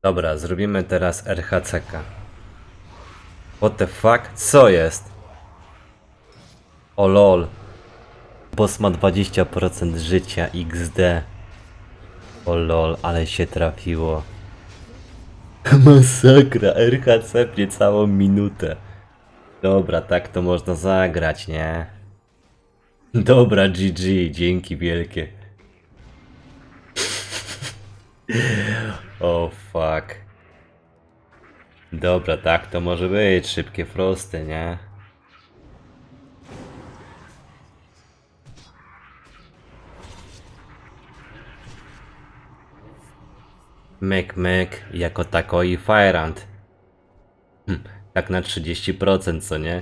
Dobra, zrobimy teraz RHCK. What the fuck? Co jest? O lol. Boss ma 20% życia XD. O lol, ale się trafiło. Masakra, RHC pnie całą minutę. Dobra, tak to można zagrać, nie? Dobra, GG, dzięki wielkie. O fuck. Dobra, tak to może być, szybkie frosty, nie? Myk, myk, jako tako i Firehunt. Tak na 30%, co nie?